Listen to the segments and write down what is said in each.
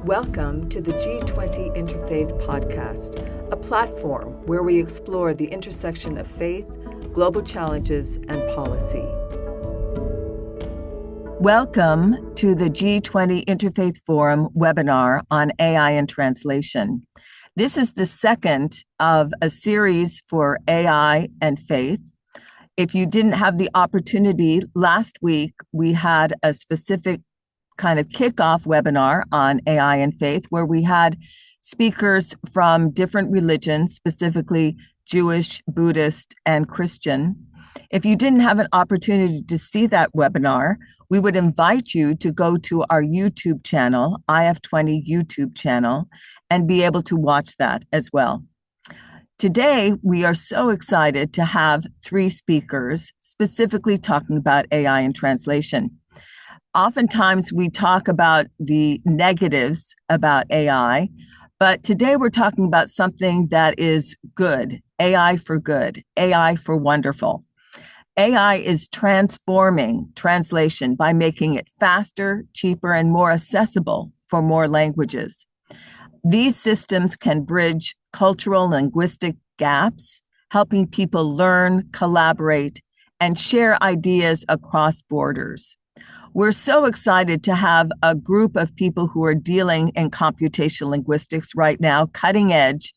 Welcome to the G20 Interfaith podcast, a platform where we explore the intersection of faith, global challenges, and policy. Welcome to the G20 Interfaith Forum webinar on AI and translation. This is the second of a series for AI and faith. If you didn't have the opportunity, last week we had a specific kind of kickoff webinar on AI and faith where we had speakers from different religions, specifically Jewish, Buddhist, and Christian. If you didn't have an opportunity to see that webinar, we would invite you to go to our YouTube channel, IF20 YouTube channel, and be able to watch that as well. Today, we are so excited to have three speakers specifically talking about AI and translation. Oftentimes, we talk about the negatives about AI, but today we're talking about something that is good, AI for good, AI for wonderful. AI is transforming translation by making it faster, cheaper, and more accessible for more languages. These systems can bridge cultural and linguistic gaps, helping people learn, collaborate, and share ideas across borders. We're so excited to have a group of people who are dealing in computational linguistics right now, cutting edge,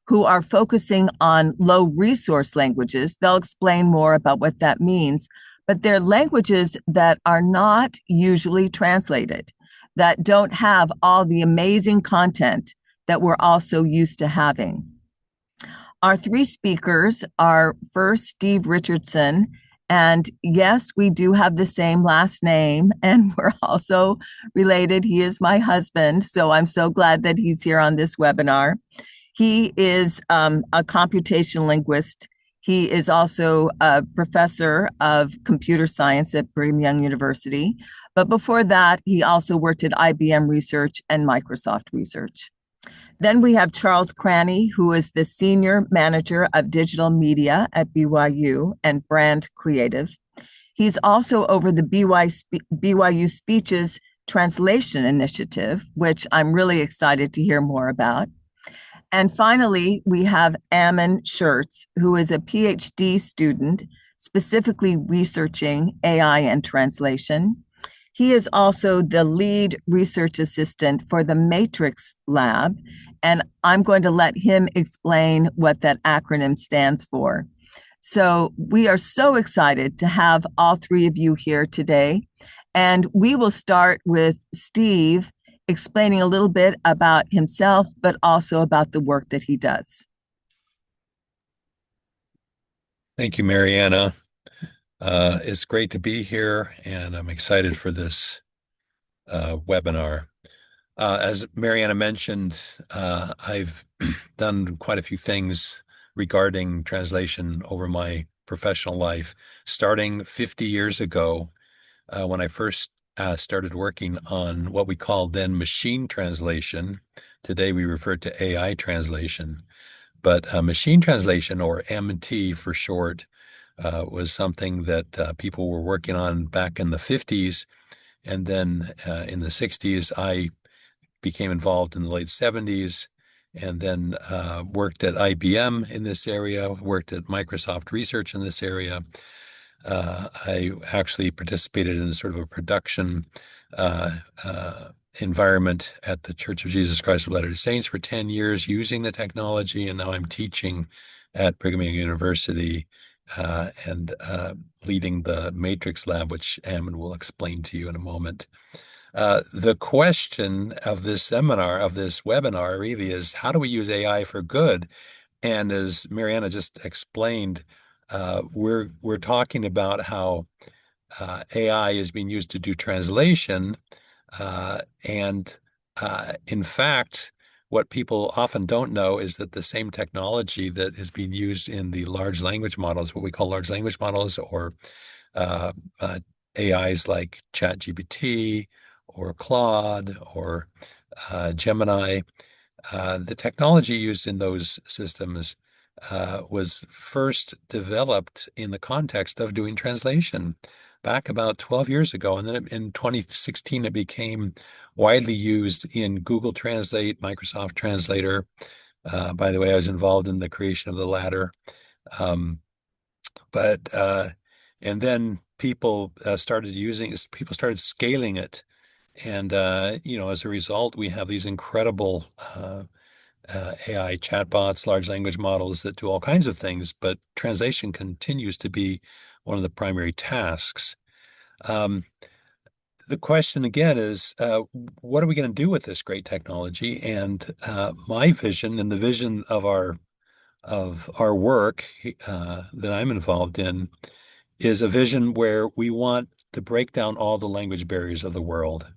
who are focusing on low resource languages. They'll explain more about what that means, but they're languages that are not usually translated, that don't have all the amazing content that we're also used to having. Our three speakers are first Steve Richardson. And yes, we do have the same last name, and we're also related. He is my husband, so I'm so glad that he's here on this webinar. He is a computational linguist. He is also a professor of computer science at Brigham University. But before that, he also worked at IBM Research and Microsoft Research. Then we have Charles Cranney, who is the Senior Manager of Digital Media at BYU and Brand Creative. He's also over the BYU Speeches Translation Initiative, which I'm really excited to hear more about. And finally, we have Ammon Shurtz, who is a PhD student specifically researching AI and translation. He is also the lead research assistant for the Matrix Lab, and I'm going to let him explain what that acronym stands for. So we are so excited to have all three of you here today, and we will start with Steve explaining a little bit about himself, but also about the work that he does. Thank you, Marianna. It's great to be here, and I'm excited for this webinar. As Marianna mentioned, I've done quite a few things regarding translation over my professional life, starting 50 years ago when I first started working on what we called then machine translation. Today we refer to AI translation, but machine translation, or MT for short, was something that people were working on back in the 50s. And then in the 60s, I became involved in the late 70s, and then worked at IBM in this area, worked at Microsoft Research in this area. I actually participated in sort of a production environment at the Church of Jesus Christ of Latter-day Saints for 10 years using the technology, and now I'm teaching at Brigham University and leading the Matrix Lab, which Ammon will explain to you in a moment. The question of this webinar really is, how do we use AI for good? And as Marianna just explained, we're talking about how AI is being used to do translation. And in fact, what people often don't know is that the same technology that is being used in the large language models, what we call large language models, or AIs like ChatGPT or Claude or Gemini, the technology used in those systems was first developed in the context of doing translation. back about 12 years ago. And then in 2016, it became widely used in Google Translate, Microsoft Translator. By the way, I was involved in the creation of the latter. Um, and then people started using it, people started scaling it. And, as a result, we have these incredible AI chatbots, large language models that do all kinds of things, but translation continues to be one of the primary tasks. Um, the question again is, what are we going to do with this great technology? And my vision and the vision of our work that I'm involved in is a vision where we want to break down all the language barriers of the world.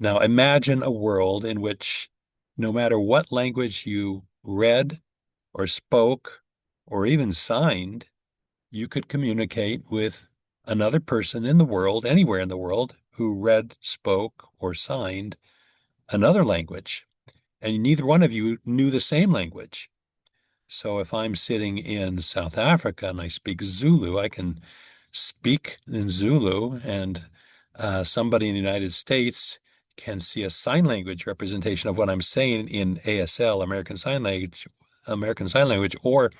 Now, imagine a world in which no matter what language you read or spoke or even signed, you could communicate with another person in the world, anywhere in the world, who read, spoke, or signed another language. And neither one of you knew the same language. So if I'm sitting in South Africa and I speak Zulu, I can speak in Zulu, and somebody in the United States can see a sign language representation of what I'm saying in ASL, American Sign Language, or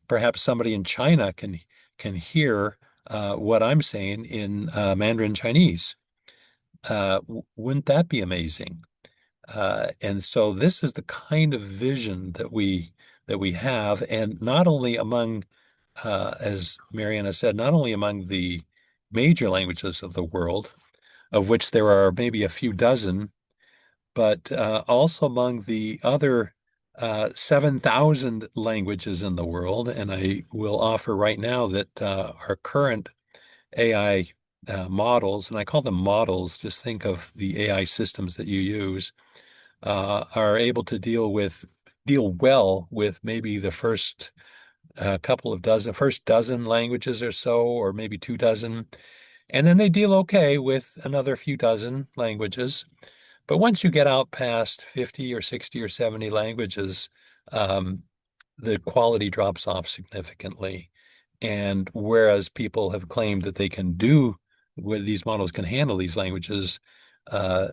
perhaps somebody in China can hear what I'm saying in Mandarin Chinese. Wouldn't that be amazing? And so this is the kind of vision that we have, and not only among, as Marianna said, not only among the major languages of the world, of which there are maybe a few dozen, but also among the other 7,000 languages in the world. And I will offer right now that our current AI models, and I call them models, just think of the AI systems that you use, are able to deal well with maybe the first first dozen languages or so, or maybe 2 dozen. And then they deal okay with another few dozen languages. But once you get out past 50 or 60 or 70 languages, um, the quality drops off significantly. And whereas people have claimed that they can do, where these models can handle these languages, uh,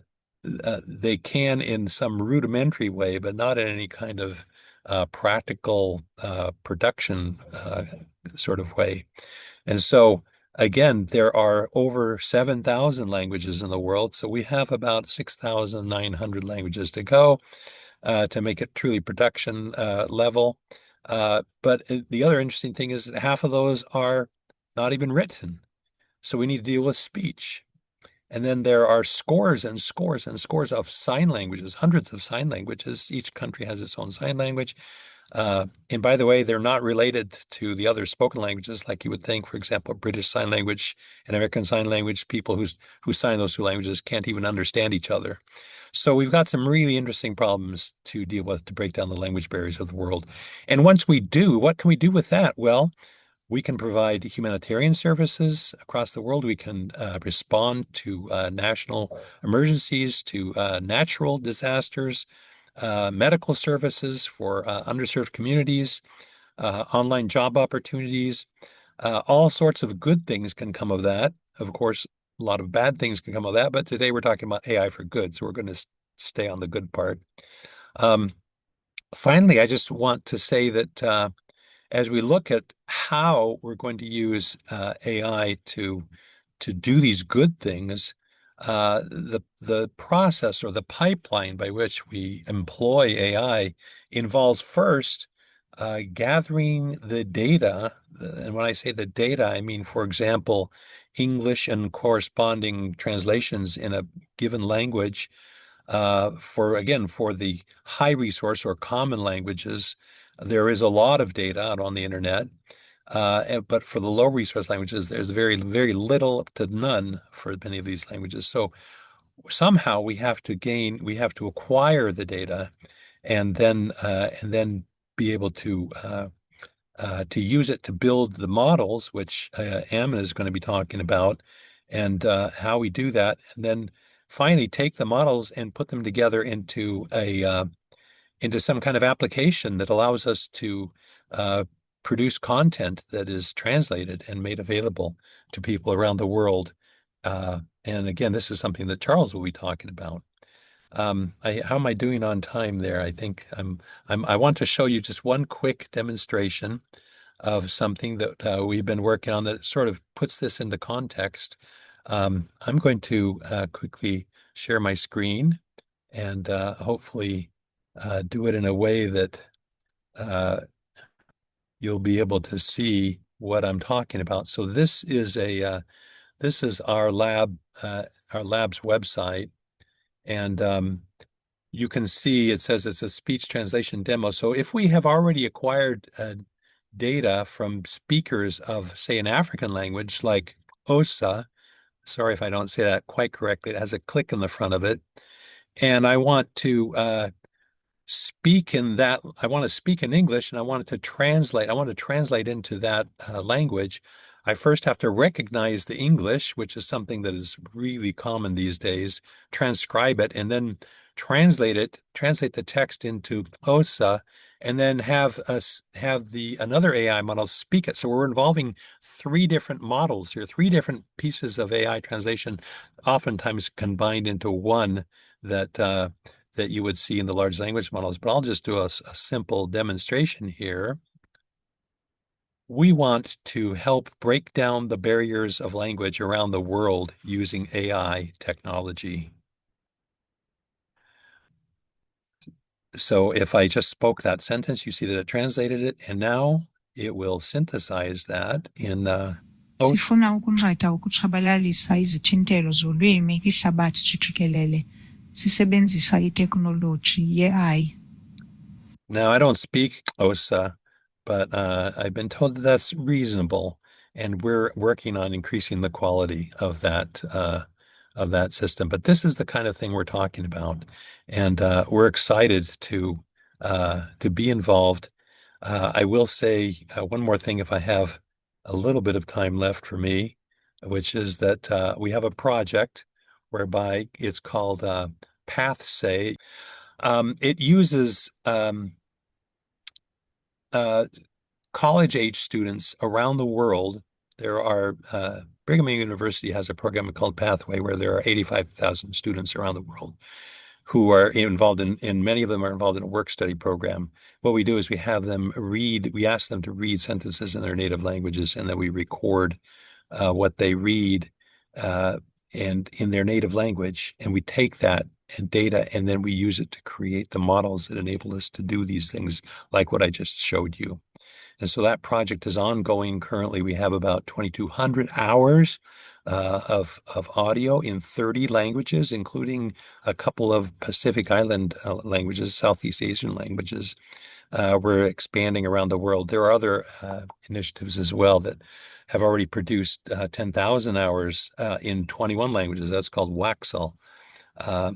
they can in some rudimentary way, but not in any kind of practical production sort of way. And so, again, there are over 7,000 languages in the world. So we have about 6,900 languages to go to make it truly production level. But the other interesting thing is that half of those are not even written. So we need to deal with speech. And then there are scores and scores and scores of sign languages, hundreds of sign languages. Each country has its own sign language. And by the way, they're not related to the other spoken languages like you would think. For example, British Sign Language and American Sign Language, people who sign those two languages can't even understand each other. So we've got some really interesting problems to deal with to break down the language barriers of the world. And once we do, what can we do with that? Well, we can provide humanitarian services across the world. We can respond to national emergencies, to natural disasters, medical services for underserved communities, online job opportunities. All sorts of good things can come of that. Of course, a lot of bad things can come of that, but today we're talking about AI for good, so we're going to stay on the good part. Um, Finally, I just want to say that as we look at how we're going to use AI to do these good things, the process or the pipeline by which we employ AI involves first gathering the data. And when I say the data, I mean, for example, English and corresponding translations in a given language. For the high resource or common languages, there is a lot of data out on the internet. But for the low resource languages, there's very, very little to none for many of these languages. So somehow we have to acquire the data and then be able to use it to build the models, which Ammon is going to be talking about, and how we do that. And then finally take the models and put them together into some kind of application that allows us to produce content that is translated and made available to people around the world. And again, this is something that Charles will be talking about. How am I doing on time there? I think I want to show you just one quick demonstration of something that we've been working on that sort of puts this into context. I'm going to quickly share my screen and hopefully do it in a way that you'll be able to see what I'm talking about. So this is our lab's website, and you can see it says it's a speech translation demo. So if we have already acquired data from speakers of, say, an African language like Osa, sorry if I don't say that quite correctly, it has a click in the front of it, and I want to speak in that, I want to speak in English and I want to translate into that language. I first have to recognize the English, which is something that is really common these days, transcribe it, and then translate the text into Osa, and then have another AI model speak it. So we're involving three different models here, three different pieces of AI translation, oftentimes combined into one that you would see in the large language models. But I'll just do a simple demonstration here. We want to help break down the barriers of language around the world using AI technology. So if I just spoke that sentence, you see that it translated it, and now it will synthesize that in Sifuna ukunqeda ukutshabalalisa izithintelo zolwimi kwihlabathi jikelele sisebenzisa iteknoloji ye-AI. Now, I don't speak Xhosa, but I've been told that that's reasonable, and we're working on increasing the quality of that system. But this is the kind of thing we're talking about, and we're excited to be involved. I will say one more thing if I have a little bit of time left for me, which is that we have a project whereby it's called PathSay. It uses college-age students around the world. There are Brigham University has a program called Pathway where there are 85,000 students around the world who are involved in many of them are involved in a work study program. What we do is we ask them to read sentences in their native languages, and then we record what they read and in their native language, and we take that and data, and then we use it to create the models that enable us to do these things like what I just showed you. And so that project is ongoing. Currently, we have about 2,200 hours of audio in 30 languages, including a couple of Pacific Island languages, Southeast Asian languages. We're expanding around the world. There are other initiatives as well that have already produced 10,000 hours in 21 languages. That's called Waxel.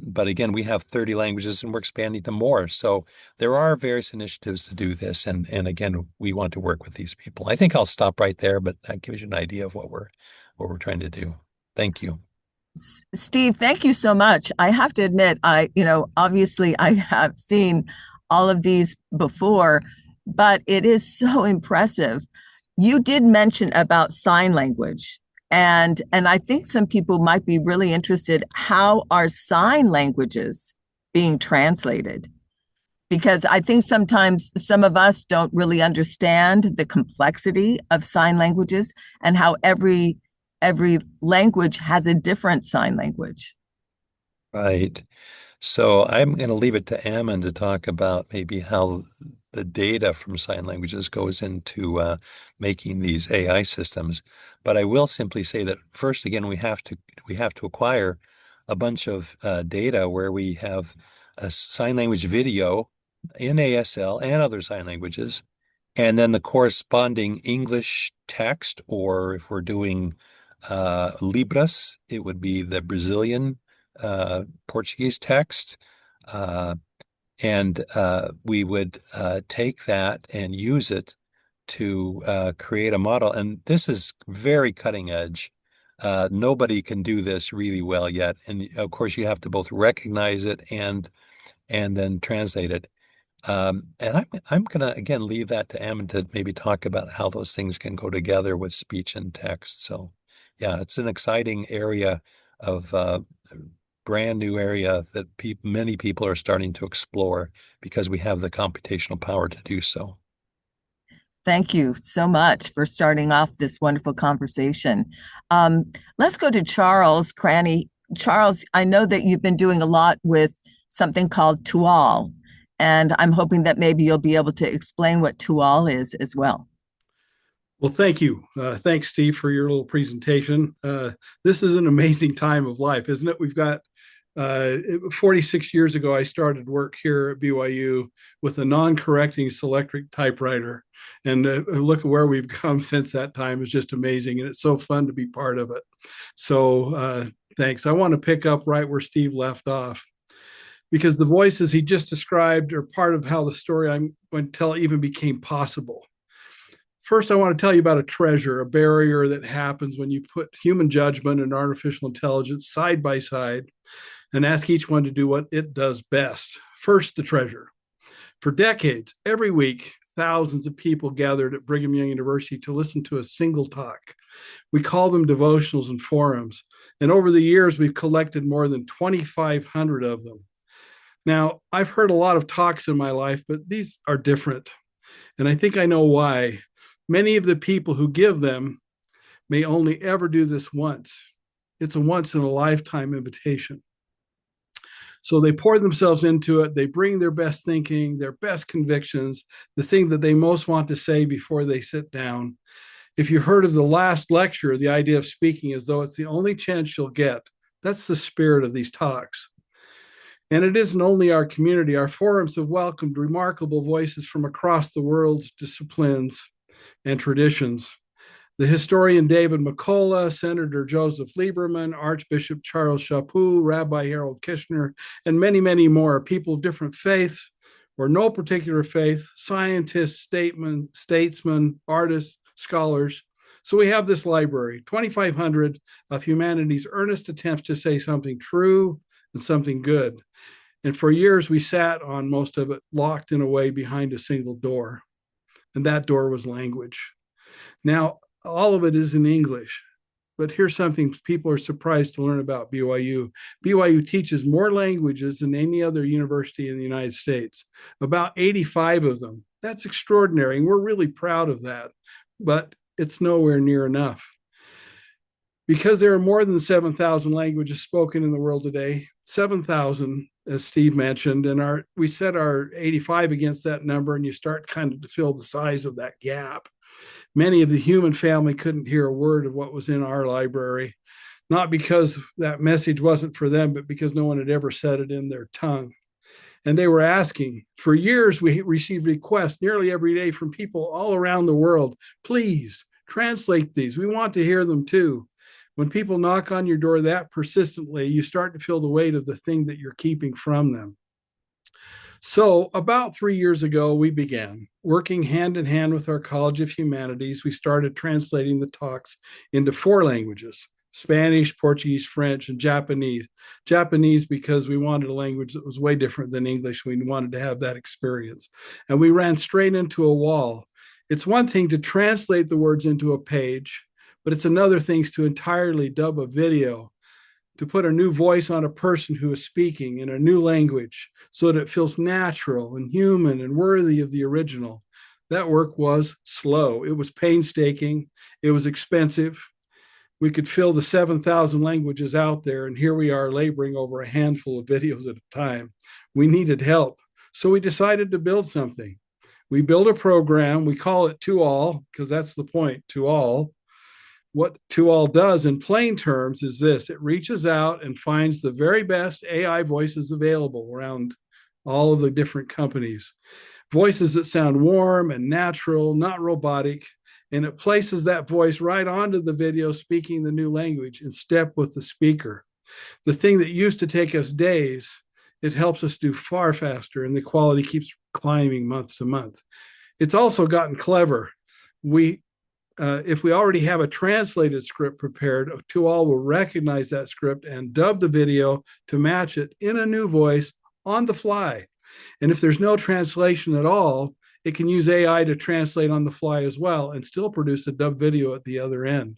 But again, we have 30 languages and we're expanding to more. So there are various initiatives to do this. And again, we want to work with these people. I think I'll stop right there, but that gives you an idea of what we're trying to do. Thank you. Steve, thank you so much. I have to admit, obviously I have seen all of these before, but it is so impressive. You did mention about sign language. And I think some people might be really interested, how are sign languages being translated? Because I think sometimes some of us don't really understand the complexity of sign languages and how every language has a different sign language. Right. So I'm going to leave it to Ammon to talk about maybe how the data from sign languages goes into making these AI systems. But I will simply say that first, again, we have to acquire a bunch of data where we have a sign language video in ASL and other sign languages, and then the corresponding English text, or if we're doing Libras, it would be the Brazilian Portuguese text. And we would take that and use it to create a model. And this is very cutting edge. Nobody can do this really well yet. And of course, you have to both recognize it and then translate it. And I'm going to, again, leave that to Ammon to maybe talk about how those things can go together with speech and text. So, yeah, it's an exciting area of brand new area that many people are starting to explore because we have the computational power to do so. Thank you so much for starting off this wonderful conversation. Let's go to Charles Cranney. Charles, I know that you've been doing a lot with something called Tual, and I'm hoping that maybe you'll be able to explain what Tual is as well. Well, thank you. Thanks, Steve, for your little presentation. This is an amazing time of life, isn't it? We've got 46 years ago, I started work here at BYU with a non-correcting Selectric typewriter. And look at where we've come since that time. It's just amazing. And it's so fun to be part of it. So thanks. I want to pick up right where Steve left off, because the voices he just described are part of how the story I'm going to tell even became possible. First, I want to tell you about a treasure, a barrier that happens when you put human judgment and artificial intelligence side by side and ask each one to do what it does best. First, the treasure. For decades, every week, thousands of people gathered at Brigham Young University to listen to a single talk. We call them devotionals and forums. And over the years, we've collected more than 2,500 of them. Now, I've heard a lot of talks in my life, but these are different. And I think I know why. Many of the people who give them may only ever do this once. It's a once in a lifetime invitation. So they pour themselves into it. They bring their best thinking, their best convictions, the thing that they most want to say before they sit down. If you heard of the last lecture, the idea of speaking as though it's the only chance you'll get, that's the spirit of these talks. And it isn't only our community. Our forums have welcomed remarkable voices from across the world's disciplines and traditions. The historian David McCullough, Senator Joseph Lieberman, Archbishop Charles Chaput, Rabbi Harold Kishner, and many, many more, people of different faiths or no particular faith, scientists, statesmen, artists, scholars. So we have this library, 2,500 of humanity's earnest attempts to say something true and something good. And for years, we sat on most of it, locked in a way behind a single door. And that door was language. Now, all of it is in English, but here's something people are surprised to learn about BYU. BYU teaches more languages than any other university in the United States, about 85 of them. That's extraordinary, and we're really proud of that, but it's nowhere near enough. Because there are more than 7,000 languages spoken in the world today, 7,000, as Steve mentioned, and we set our 85 against that number, and you start kind of to feel the size of that gap. Many of the human family couldn't hear a word of what was in our library, not because that message wasn't for them, but because no one had ever said it in their tongue. And they were asking. For years, we received requests nearly every day from people all around the world. Please translate these. We want to hear them too. When people knock on your door that persistently, you start to feel the weight of the thing that you're keeping from them. So about 3 years ago, we began working hand in hand with our College of Humanities. We started translating the talks into 4 languages: Spanish, Portuguese, French, and Japanese. Japanese because we wanted a language that was way different than English. We wanted to have that experience. And we ran straight into a wall. It's one thing to translate the words into a page, but it's another thing to entirely dub a video, to put a new voice on a person who is speaking in a new language so that it feels natural and human and worthy of the original. That work was slow. It was painstaking. It was expensive. We could fill the 7,000 languages out there, and here we are laboring over a handful of videos at a time. We needed help. So we decided to build something. We built a program. We call it To All, because that's the point, to all. What To All does in plain terms is this: it reaches out and finds the very best AI voices available around all of the different companies. Voices that sound warm and natural, not robotic, and it places that voice right onto the video speaking the new language in step with the speaker. The thing that used to take us days, it helps us do far faster, and the quality keeps climbing month to month. It's also gotten clever. If we already have a translated script prepared, To All will recognize that script and dub the video to match it in a new voice on the fly. And if there's no translation at all, it can use AI to translate on the fly as well and still produce a dubbed video at the other end.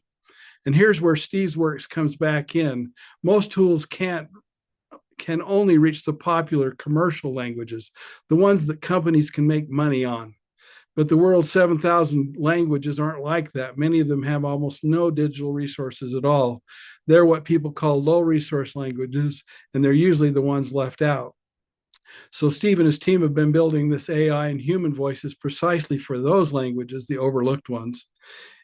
And here's where Steve's works comes back in. Most tools can only reach the popular commercial languages, the ones that companies can make money on. But the world's 7,000 languages aren't like that. Many of them have almost no digital resources at all. They're what people call low resource languages, and they're usually the ones left out. So Steve and his team have been building this AI and human voices precisely for those languages, the overlooked ones.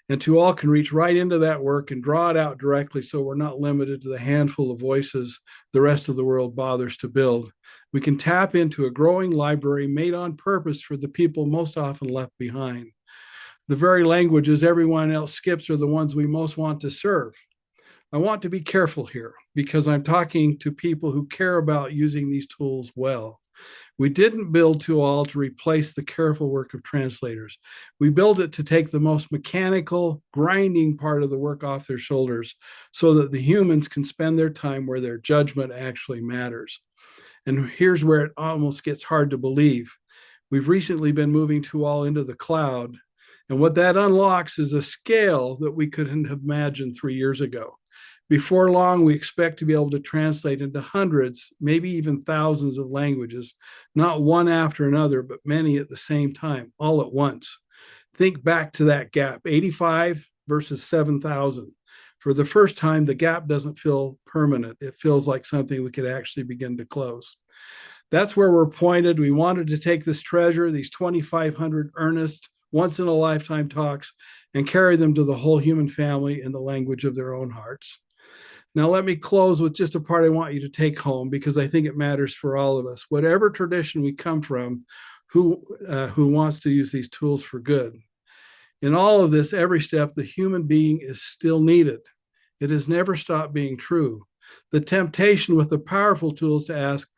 And Tual can reach right into that work and draw it out directly, so we're not limited to the handful of voices the rest of the world bothers to build. We can tap into a growing library made on purpose for the people most often left behind. The very languages everyone else skips are the ones we most want to serve. I want to be careful here because I'm talking to people who care about using these tools well. We didn't build Tual to replace the careful work of translators. We built it to take the most mechanical, grinding part of the work off their shoulders so that the humans can spend their time where their judgment actually matters. And here's where it almost gets hard to believe. We've recently been moving Tual into the cloud, and what that unlocks is a scale that we couldn't have imagined 3 years ago. Before long, we expect to be able to translate into hundreds, maybe even thousands of languages, not one after another, but many at the same time, all at once. Think back to that gap, 85 versus 7,000. For the first time, the gap doesn't feel permanent. It feels like something we could actually begin to close. That's where we're pointed. We wanted to take this treasure, these 2,500 earnest, once-in-a-lifetime talks, and carry them to the whole human family in the language of their own hearts. Now, let me close with just a part I want you to take home because I think it matters for all of us. Whatever tradition we come from, who wants to use these tools for good. In all of this, every step, the human being is still needed. It has never stopped being true. The temptation with the powerful tools to ask,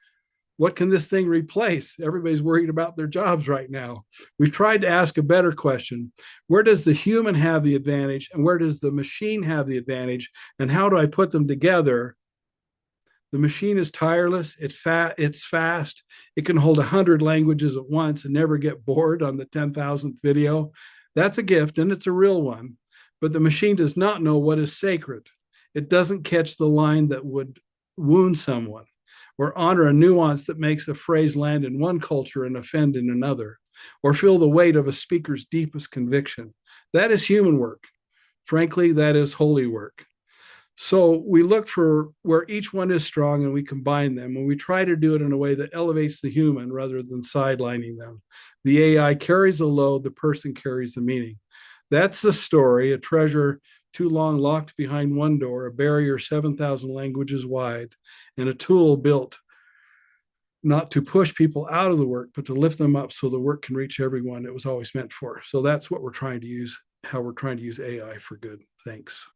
what can this thing replace? Everybody's worried about their jobs right now. We've tried to ask a better question. Where does the human have the advantage and where does the machine have the advantage? And how do I put them together? The machine is tireless, it's fast, it can hold 100 languages at once and never get bored on the 10,000th video. That's a gift and it's a real one, but the machine does not know what is sacred. It doesn't catch the line that would wound someone, or honor a nuance that makes a phrase land in one culture and offend in another, or feel the weight of a speaker's deepest conviction. That is human work. Frankly, that is holy work. So we look for where each one is strong and we combine them, and we try to do it in a way that elevates the human rather than sidelining them. The AI carries a load, the person carries the meaning. That's the story, a treasure too long locked behind one door, a barrier 7,000 languages wide, and a tool built not to push people out of the work, but to lift them up so the work can reach everyone it was always meant for. So that's what we're trying to use, how we're trying to use AI for good. Thanks.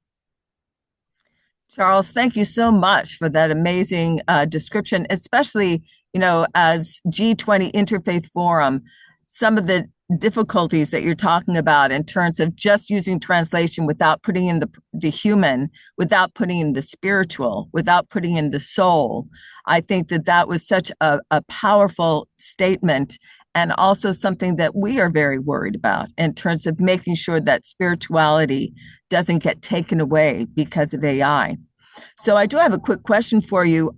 Charles, thank you so much for that amazing description, especially, as G20 Interfaith Forum, some of the difficulties that you're talking about in terms of just using translation without putting in the human, without putting in the spiritual, without putting in the soul. I think that was such a powerful statement, and also something that we are very worried about in terms of making sure that spirituality doesn't get taken away because of AI. So I do have a quick question for you.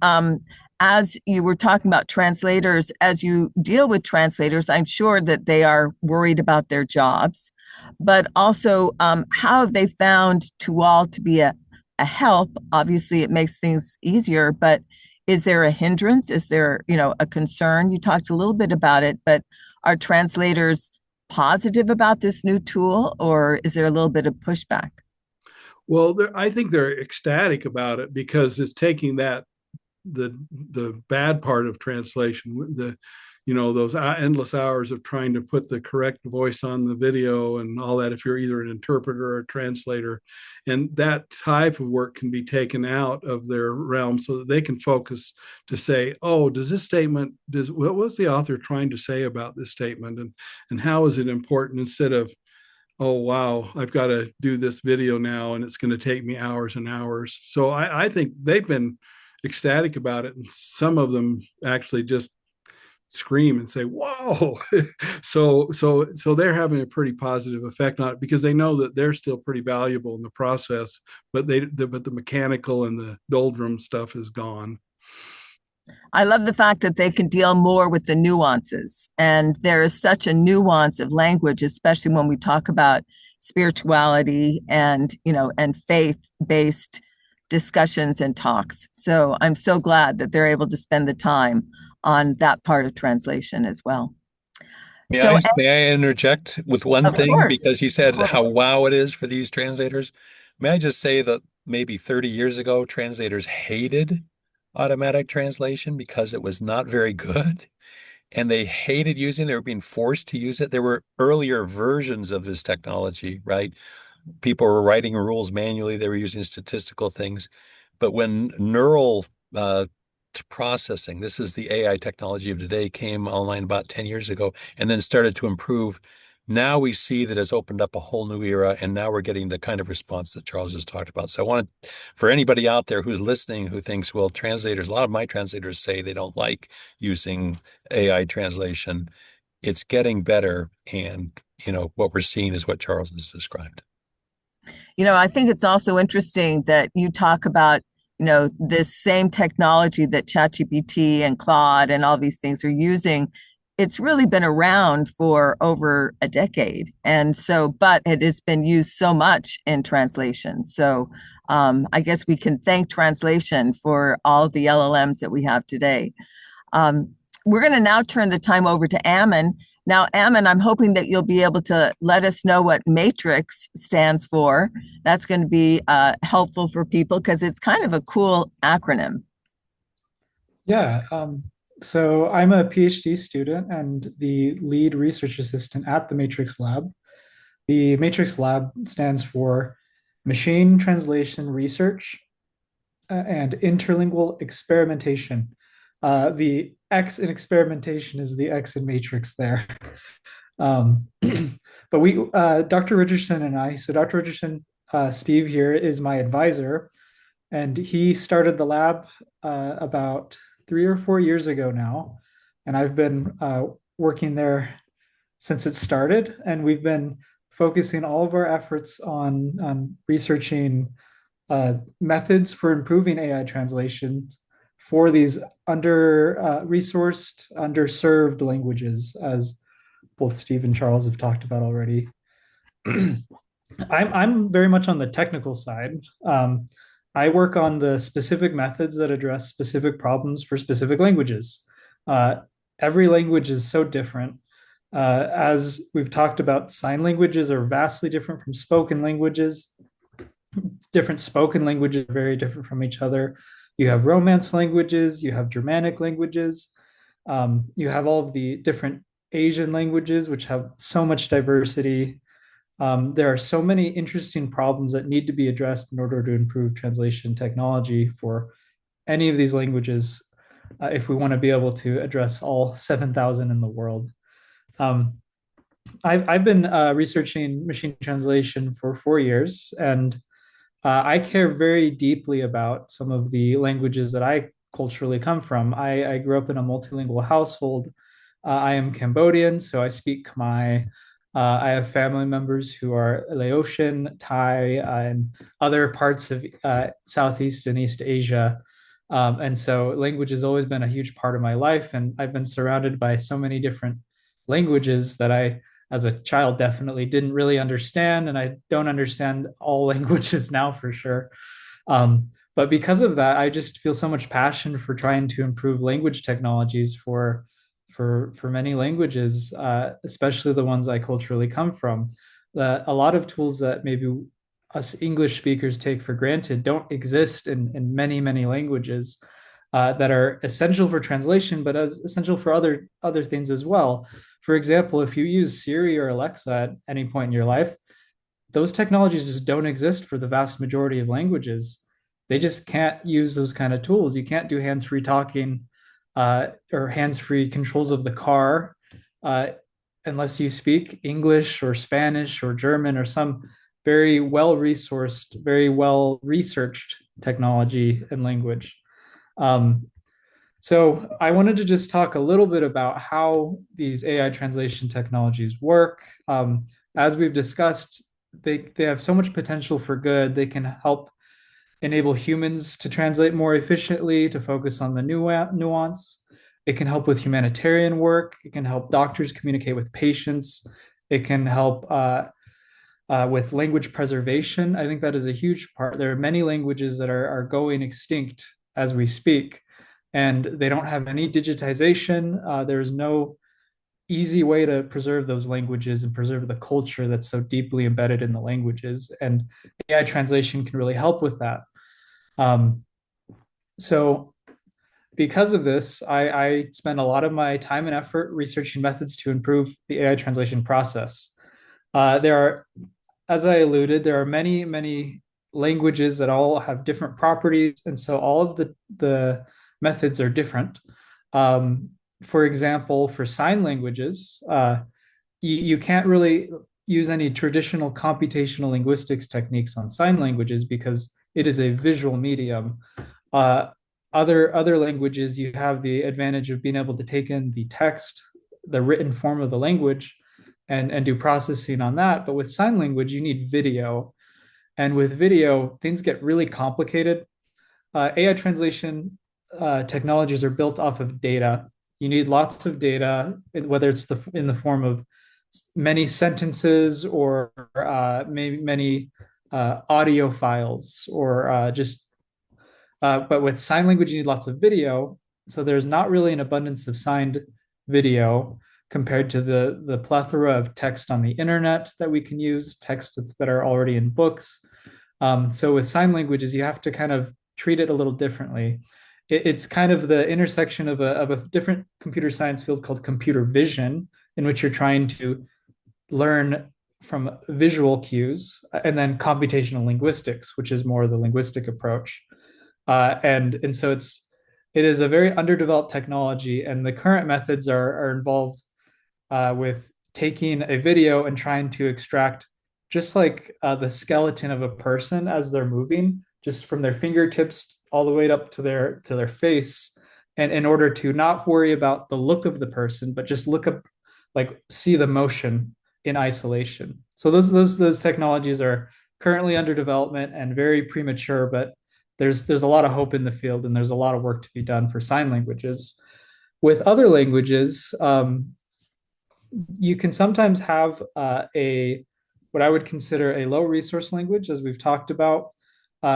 As you were talking about translators, as you deal with translators, I'm sure that they are worried about their jobs, but also how have they found Tual to be a help? Obviously, it makes things easier, but is there a hindrance? Is there, a concern? You talked a little bit about it, but are translators positive about this new tool, or is there a little bit of pushback? Well, I think they're ecstatic about it because it's taking that the bad part of translation, those endless hours of trying to put the correct voice on the video and all that, if you're either an interpreter or a translator, and that type of work can be taken out of their realm so that they can focus to say, oh, what was the author trying to say about this statement, and how is it important, instead of, oh, wow, I've got to do this video now and it's going to take me hours and hours. So I think they've been ecstatic about it. And some of them actually just scream and say, "Whoa!" So they're having a pretty positive effect on it because they know that they're still pretty valuable in the process, but the mechanical and the doldrum stuff is gone. I love the fact that they can deal more with the nuances. And there is such a nuance of language, especially when we talk about spirituality and, and faith-based discussions and talks. So I'm so glad that they're able to spend the time on that part of translation as well. May I interject with one Of thing? Because course, he of said course. how wow it is for these translators. May I just say that maybe 30 years ago, translators hated automatic translation because it was not very good. And they hated using it. They were being forced to use it. There were earlier versions of this technology, right? People were writing rules manually. They were using statistical things. But when neural processing, this is the AI technology of today, came online about 10 years ago and then started to improve. Now we see that it's opened up a whole new era, and now we're getting the kind of response that Charles has talked about. So I want for anybody out there who's listening who thinks, well, translators, a lot of my translators say they don't like using AI translation. It's getting better, and what we're seeing is what Charles has described. I think it's also interesting that you talk about, this same technology that ChatGPT and Claude and all these things are using. It's really been around for over a decade. And so, but it has been used so much in translation. So I guess we can thank translation for all the LLMs that we have today. We're going to now turn the time over to Ammon. Now, Ammon, I'm hoping that you'll be able to let us know what matrix stands for. That's going to be helpful for people because it's kind of a cool acronym. Yeah, so I'm a PhD student and the lead research assistant at the Matrix Lab. The Matrix Lab stands for Machine Translation Research and Interlingual Experimentation. The X in experimentation is the X in matrix there. But Dr. Richardson and I, so Dr. Richardson, Steve here is my advisor, and he started the lab about 3 or 4 years ago now. And I've been working there since it started. And we've been focusing all of our efforts on researching methods for improving AI translations for these under-resourced, underserved languages, as both Steve and Charles have talked about already. I'm very much on the technical side. I work on the specific methods that address specific problems for specific languages. Every language is so different. As we've talked about, sign languages are vastly different from spoken languages. Different spoken languages are very different from each other. You have Romance languages, you have Germanic languages, you have all of the different Asian languages, which have so much diversity. There are so many interesting problems that need to be addressed in order to improve translation technology for any of these languages if we want to be able to address all 7,000 in the world. I've been researching machine translation for 4 years, and I care very deeply about some of the languages that I culturally come from. I grew up in a multilingual household. I am Cambodian, so I speak Khmer. I have family members who are Laotian, Thai, and other parts of Southeast and East Asia. And so language has always been a huge part of my life. And I've been surrounded by so many different languages that I, as a child, definitely didn't really understand. And I don't understand all languages now for sure. But because of that, I just feel so much passion for trying to improve language technologies for many languages, especially the ones I culturally come from. A lot of tools that maybe us English speakers take for granted don't exist in many, many languages that are essential for translation, but essential for other things as well. For example, if you use Siri or Alexa at any point in your life, those technologies just don't exist for the vast majority of languages. They just can't use those kind of tools. You can't do hands-free talking or hands-free controls of the car unless you speak English or Spanish or German or some very well-resourced, very well-researched technology and language. So I wanted to just talk a little bit about how these AI translation technologies work. As we've discussed, they have so much potential for good. They can help enable humans to translate more efficiently, to focus on the nuance. It can help with humanitarian work. It can help doctors communicate with patients. It can help with language preservation. I think that is a huge part. There are many languages that are going extinct as we speak, and they don't have any digitization. There's no easy way to preserve those languages and preserve the culture that's so deeply embedded in the languages. And AI translation can really help with that. Um, so because of this, I spend a lot of my time and effort researching methods to improve the AI translation process. There are, as I alluded, there are many, many languages that all have different properties, and so all of the methods are different. For example, for sign languages, you can't really use any traditional computational linguistics techniques on sign languages because it is a visual medium. Uh, other languages, you have the advantage of being able to take in the text, the written form of the language, and do processing on that. But with sign language, you need video. And with video, things get really complicated. AI translation technologies are built off of data. You need lots of data, whether it's in the form of many sentences or many audio files or but with sign language, you need lots of video. So there's not really an abundance of signed video compared to the plethora of text on the internet that we can use, texts that are already in books. So with sign languages, you have to kind of treat it a little differently. It's kind of the intersection of a different computer science field called computer vision, in which you're trying to learn from visual cues, and then computational linguistics, which is more the linguistic approach. And so it is a very underdeveloped technology, and the current methods are involved with taking a video and trying to extract just like the skeleton of a person as they're moving, just from their fingertips all the way up to their face, and in order to not worry about the look of the person, but just look up, like see the motion in isolation. So those technologies are currently under development and very premature, but there's a lot of hope in the field, and there's a lot of work to be done for sign languages. With other languages, you can sometimes have a what I would consider a low resource language, as we've talked about,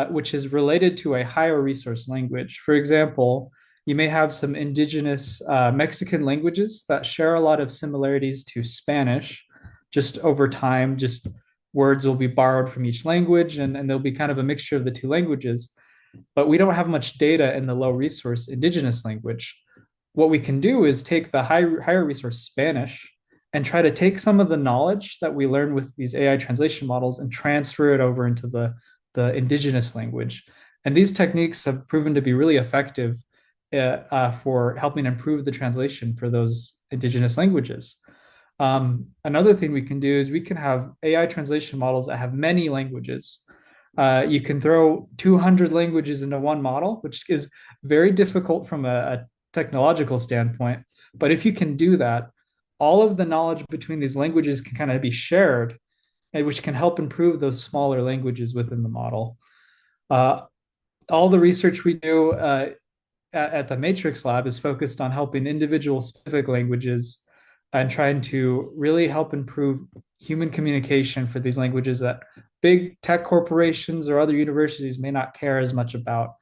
which is related to a higher resource language. For example, you may have some indigenous Mexican languages that share a lot of similarities to Spanish. Just over time, just words will be borrowed from each language, and there'll be kind of a mixture of the two languages. But we don't have much data in the low resource indigenous language. What we can do is take the higher resource Spanish and try to take some of the knowledge that we learn with these AI translation models and transfer it over into the indigenous language. And these techniques have proven to be really effective for helping improve the translation for those indigenous languages. Another thing we can do is we can have AI translation models that have many languages. You can throw 200 languages into one model, which is very difficult from a technological standpoint. But if you can do that, all of the knowledge between these languages can kind of be shared, which can help improve those smaller languages within the model. All the research we do at the Matrix Lab is focused on helping individual specific languages and trying to really help improve human communication for these languages that big tech corporations or other universities may not care as much about.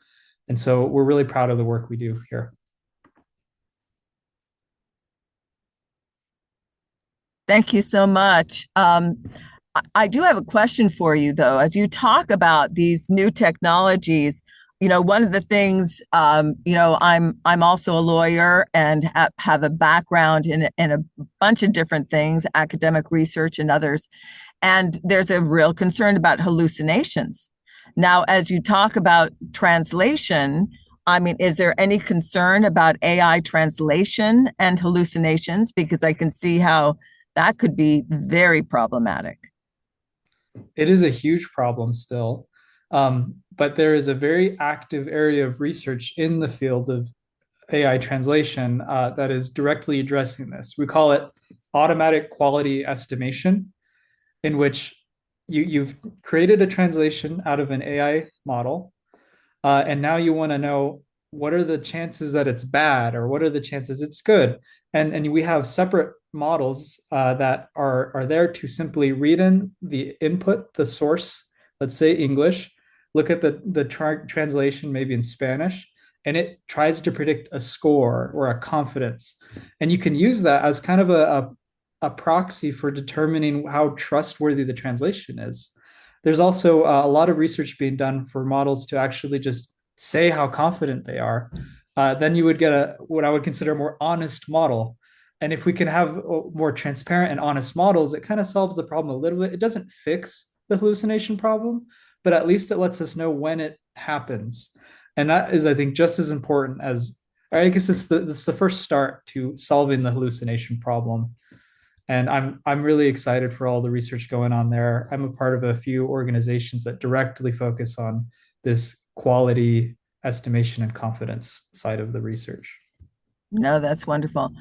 And so we're really proud of the work we do here. Thank you so much. I do have a question for you, though. As you talk about these new technologies, one of the things, I'm also a lawyer and have a background in a bunch of different things, academic research and others. And there's a real concern about hallucinations. Now, as you talk about translation, is there any concern about AI translation and hallucinations? Because I can see how that could be very problematic. It is a huge problem still. But there is a very active area of research in the field of AI translation that is directly addressing this. We call it automatic quality estimation, in which you've created a translation out of an AI model, and now you want to know what are the chances that it's bad or what are the chances it's good. And we have separate models that are there to simply read in the input, the source, let's say English, look at the translation maybe in Spanish, and it tries to predict a score or a confidence. And you can use that as kind of a proxy for determining how trustworthy the translation is. There's also a lot of research being done for models to actually just say how confident they are. Then you would get what I would consider a more honest model. And if we can have more transparent and honest models, it kind of solves the problem a little bit. It doesn't fix the hallucination problem, but at least it lets us know when it happens. And that is, I think, just as important as, I guess it's the first start to solving the hallucination problem. And I'm really excited for all the research going on there. I'm a part of a few organizations that directly focus on this quality estimation and confidence side of the research. No, that's wonderful.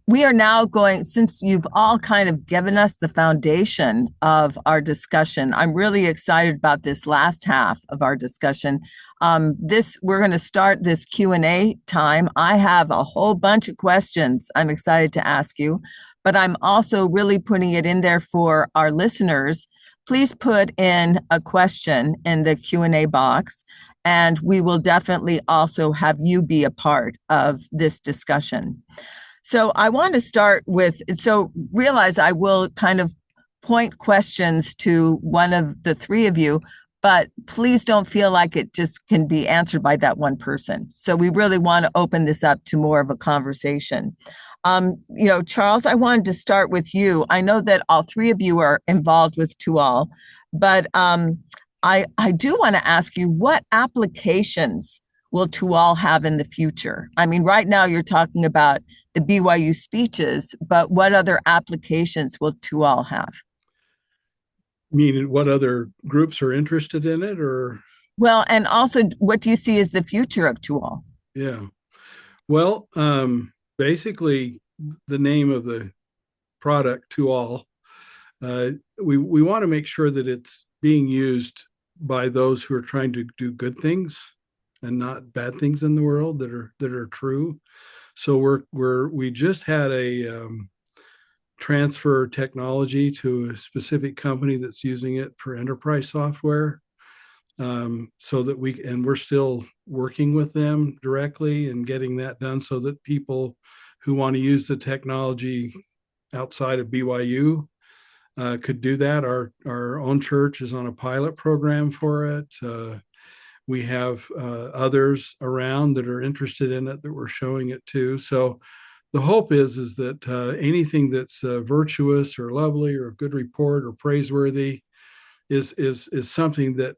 We are now going, since you've all kind of given us the foundation of our discussion, I'm really excited about this last half of our discussion. We're going to start this Q&A time. I have a whole bunch of questions I'm excited to ask you, but I'm also really putting it in there for our listeners. Please put in a question in the Q&A box, and we will definitely also have you be a part of this discussion. So I want to start with, so realize I will kind of point questions to one of the three of you, but please don't feel like it just can be answered by that one person. So we really want to open this up to more of a conversation. Charles, I wanted to start with you. I know that all three of you are involved with Tual, but I do want to ask you, what applications will Tual have in the future? I mean, right now you're talking about the BYU speeches, but what other applications will Tual have? Meaning what other groups are interested in it, or? Well, and also, what do you see as the future of Tual? Yeah. Well, basically, the name of the product, Tual, we want to make sure that it's being used by those who are trying to do good things and not bad things in the world that are true. So we just had a transfer technology to a specific company that's using it for enterprise software, so that we're still working with them directly and getting that done so that people who want to use the technology outside of BYU could do that. Our own church is on a pilot program for it. We have others around that are interested in it that we're showing it to. So the hope is that anything that's virtuous or lovely or a good report or praiseworthy is something that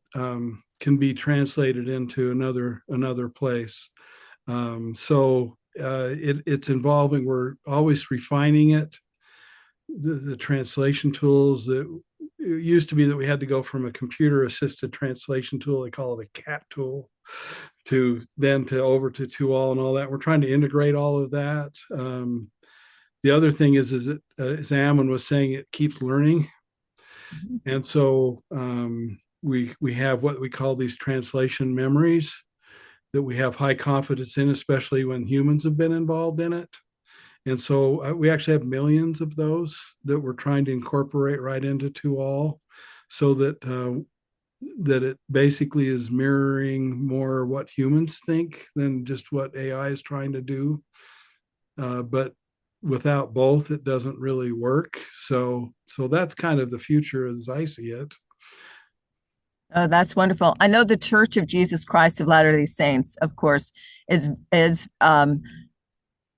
can be translated into another place. So it's involving, we're always refining it. The translation tools, that it used to be that we had to go from a computer assisted translation tool, they call it a CAT tool, to over to Tual and all that. We're trying to integrate all of that. The other thing is it, as Ammon was saying, it keeps learning. And so we have what we call these translation memories that we have high confidence in, especially when humans have been involved in it. And so we actually have millions of those that we're trying to incorporate right into Tual, so that that it basically is mirroring more what humans think than just what AI is trying to do. But without both, it doesn't really work. So that's kind of the future as I see it. Oh, that's wonderful. I know the Church of Jesus Christ of Latter-day Saints, of course, is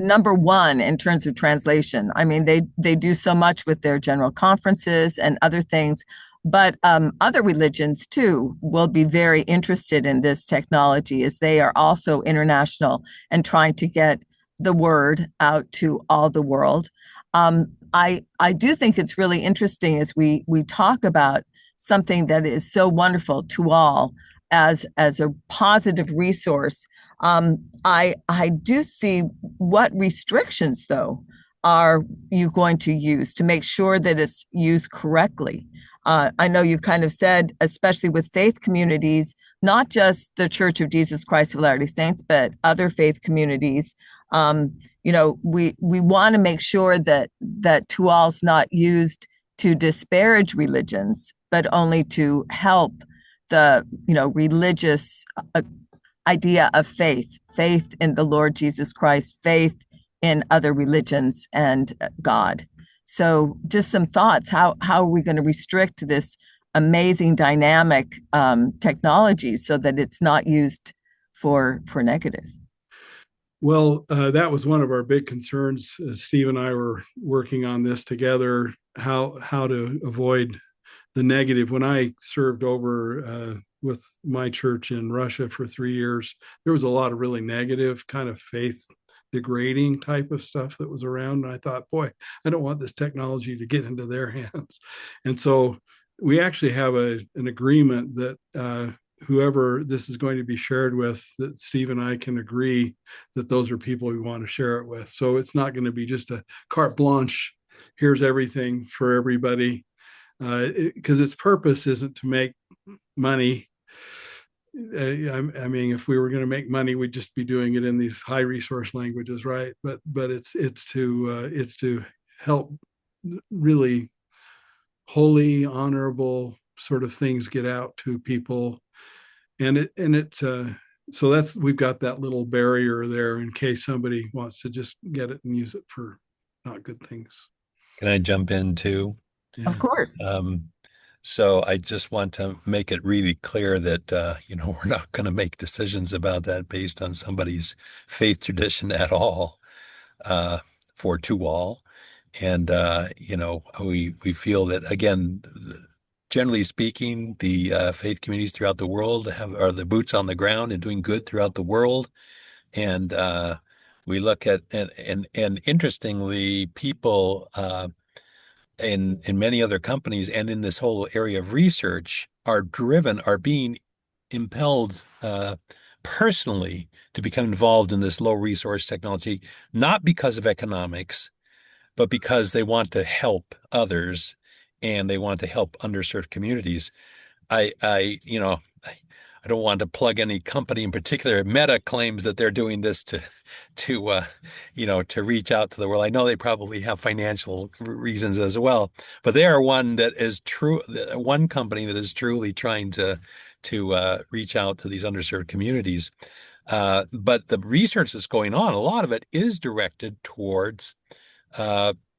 number one in terms of translation. I mean, they do so much with their general conferences and other things, but other religions too will be very interested in this technology, as they are also international and trying to get the word out to all the world. I do think it's really interesting as we talk about something that is so wonderful to all as a positive resource. I do see what restrictions, though, are you going to use to make sure that it's used correctly? I know you kind of said, especially with faith communities, not just the Church of Jesus Christ of Latter-day Saints, but other faith communities. We want to make sure that Tual's not used to disparage religions, but only to help the religious idea of faith in the Lord Jesus Christ, faith in other religions and God. So just some thoughts. How are we going to restrict this amazing dynamic technology so that it's not used for negative? Well, that was one of our big concerns as Steve and I were working on this together, how to avoid the negative. When I served over with my church in Russia for 3 years, there was a lot of really negative kind of faith degrading type of stuff that was around. And I thought, boy, I don't want this technology to get into their hands. And so we actually have an agreement that whoever this is going to be shared with, that Steve and I can agree that those are people we want to share it with. So it's not going to be just a carte blanche, here's everything for everybody, because its purpose isn't to make money. I mean, if we were going to make money, we'd just be doing it in these high resource languages, right? But it's to help really holy, honorable sort of things get out to people, and so that's, we've got that little barrier there in case somebody wants to just get it and use it for not good things. Can I jump in too? Yeah. Of course. So I just want to make it really clear that, we're not going to make decisions about that based on somebody's faith tradition at all, for Tual. And, we feel that, again, generally speaking, the faith communities throughout the world are the boots on the ground and doing good throughout the world. And we look at, and interestingly, people in many other companies and in this whole area of research are being impelled personally to become involved in this low resource technology, not because of economics, but because they want to help others and they want to help underserved communities. I don't want to plug any company in particular. Meta claims that they're doing this to reach out to the world. I know they probably have financial reasons as well, but they are one company that is truly trying to reach out to these underserved communities. But the research that's going on, a lot of it is directed towards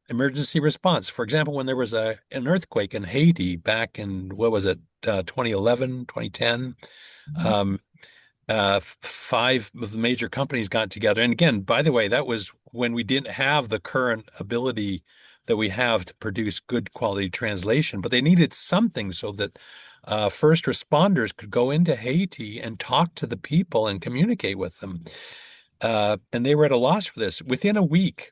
emergency response. For example, when there was an earthquake in Haiti back in, 2011, 2010, 5 of the major companies got together. And again, by the way, that was when we didn't have the current ability that we have to produce good quality translation, but they needed something so that first responders could go into Haiti and talk to the people and communicate with them. And they were at a loss for this. Within a week,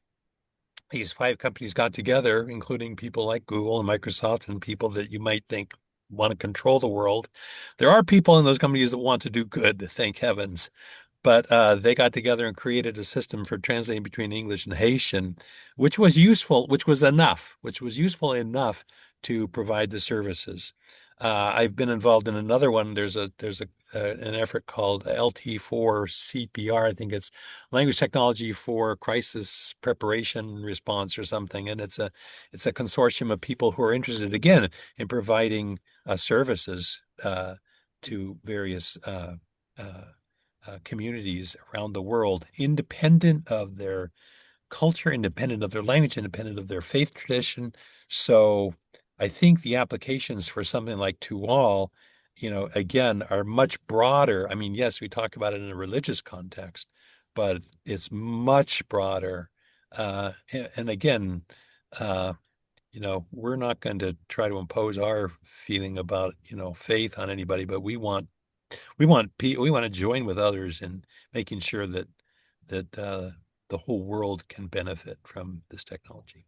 these 5 companies got together, including people like Google and Microsoft and people that you might think want to control the world. There are people in those companies that want to do good, thank heavens. But they got together and created a system for translating between English and Haitian, which was useful useful enough to provide the services. I've been involved in another one. There's an effort called LT4 CPR. I think it's Language Technology for Crisis Preparation Response or something. And it's a consortium of people who are interested, again, in providing services to various communities around the world, independent of their culture, independent of their language, independent of their faith tradition. So I think the applications for something like Tual, again, are much broader. I mean, yes, we talk about it in a religious context, but it's much broader. And again, we're not going to try to impose our feeling about, faith on anybody, but we want to join with others in making sure that the whole world can benefit from this technology.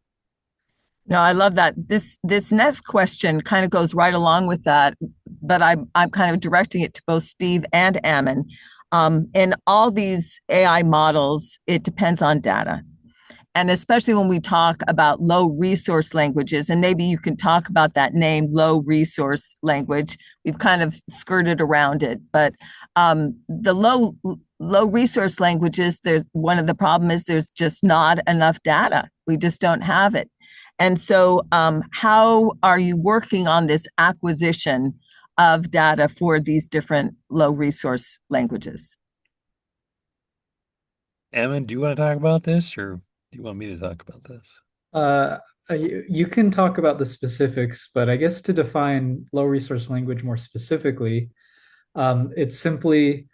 No, I love that. This next question kind of goes right along with that, but I'm kind of directing it to both Steve and Ammon. In all these AI models, it depends on data. And especially when we talk about low resource languages, and maybe you can talk about that name, low resource language. We've kind of skirted around it, but the low resource languages, there's one of the problem is there's just not enough data. We just don't have it. And so how are you working on this acquisition of data for these different low resource languages? Ammon, do you want to talk about this, or do you want me to talk about this? You can talk about the specifics, but I guess to define low resource language more specifically, it's simply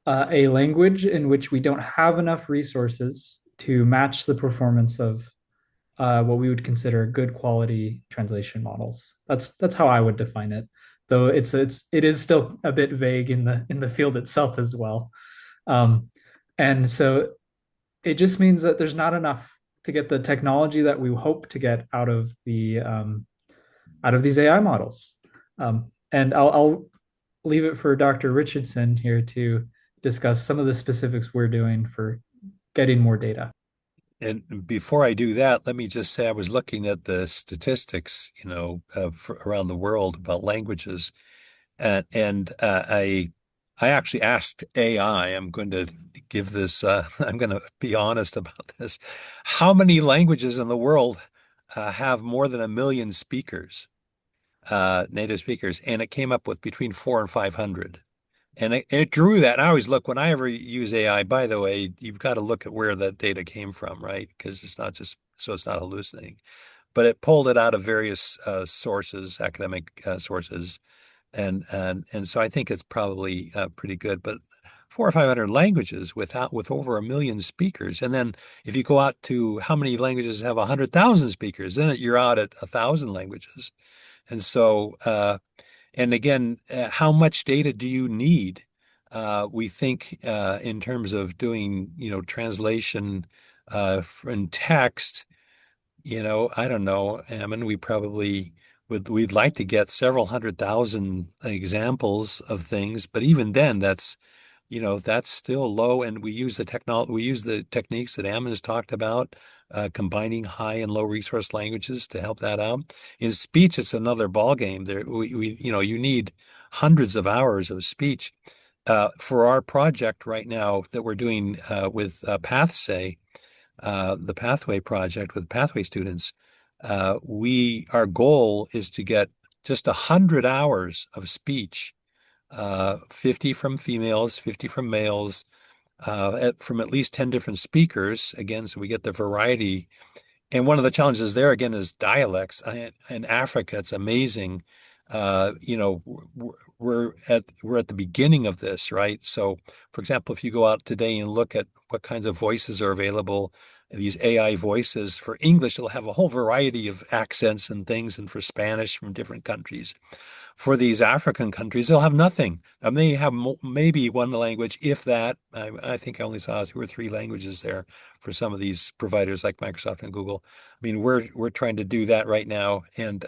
a language in which we don't have enough resources to match the performance of what we would consider good quality translation models. That's how I would define it, though it is still a bit vague in the field itself as well. And so it just means that there's not enough to get the technology that we hope to get out of these AI models. And I'll leave it for Dr. Richardson here to discuss some of the specifics we're doing for getting more data. And before I do that, let me just say I was looking at the statistics, around the world about languages, and I actually asked AI. I'm going to give this. I'm going to be honest about this. How many languages in the world have more than 1 million speakers, native speakers? And it came up with between 400 and 500. And it drew that. And I always look when I ever use AI, by the way, you've got to look at where that data came from, right? Because it's not just so it's not hallucinating, but it pulled it out of various sources, academic sources, and so I think it's probably pretty good. But 400 or 500 languages with over 1 million speakers, and then if you go out to how many languages have 100,000 speakers, then you're out at 1,000 languages, and so. And again, how much data do you need? We think in terms of doing, translation in text, I don't know, Ammon, we'd like to get several 100,000 examples of things, but even then that's still low. And we use the techniques that Ammon has talked about, combining high and low resource languages to help that out. In speech, it's another ballgame. You need hundreds of hours of speech. For our project right now that we're doing with PathSay, the Pathway project with Pathway students, our goal is to get just 100 hours of speech, 50 from females, 50 from males, from at least 10 different speakers, again, so we get the variety. And one of the challenges there, again, is dialects. In Africa, it's amazing. We're at the beginning of this, right? So, for example, if you go out today and look at what kinds of voices are available, these AI voices for English, it'll have a whole variety of accents and things, and for Spanish from different countries. For these African countries, they'll have nothing. They have maybe one language, if that. I think I only saw 2 or 3 languages there for some of these providers like Microsoft and Google. I mean, we're trying to do that right now. And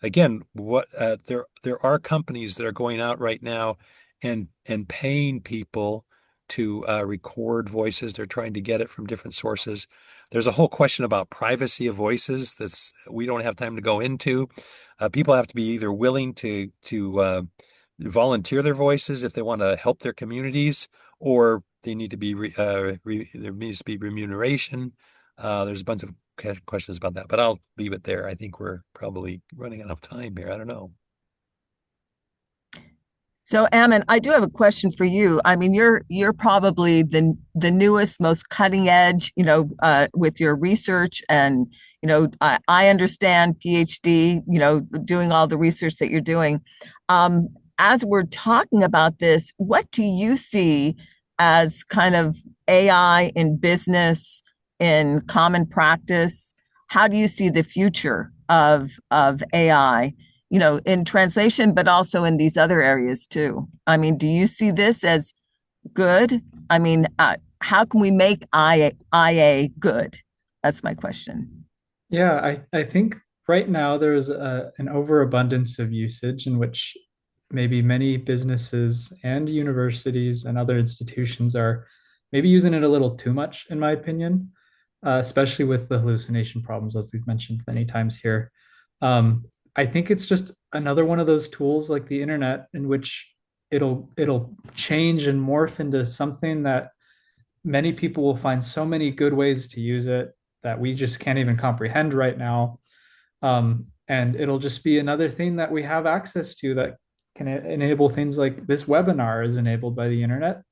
again, there are companies that are going out right now and paying people to record voices. They're trying to get it from different sources. There's a whole question about privacy of voices that's we don't have time to go into. People have to be either willing to volunteer their voices if they want to help their communities, or they need to be there needs to be remuneration. There's a bunch of questions about that, but I'll leave it there. I think we're probably running out of time here. I don't know. So, Ammon, I do have a question for you. I mean, you're probably the newest, most cutting edge, with your research, and I understand PhD, doing all the research that you're doing. As we're talking about this, what do you see as kind of AI in business, in common practice? How do you see the future of AI? In translation, but also in these other areas too. I mean, do you see this as good? I mean, how can we make IA good? That's my question. Yeah, I think right now there's an overabundance of usage in which maybe many businesses and universities and other institutions are maybe using it a little too much, in my opinion, especially with the hallucination problems, as we've mentioned many times here. I think it's just another one of those tools like the internet in which it'll change and morph into something that many people will find so many good ways to use it that we just can't even comprehend right now. And it'll just be another thing that we have access to that can enable things like this webinar is enabled by the internet.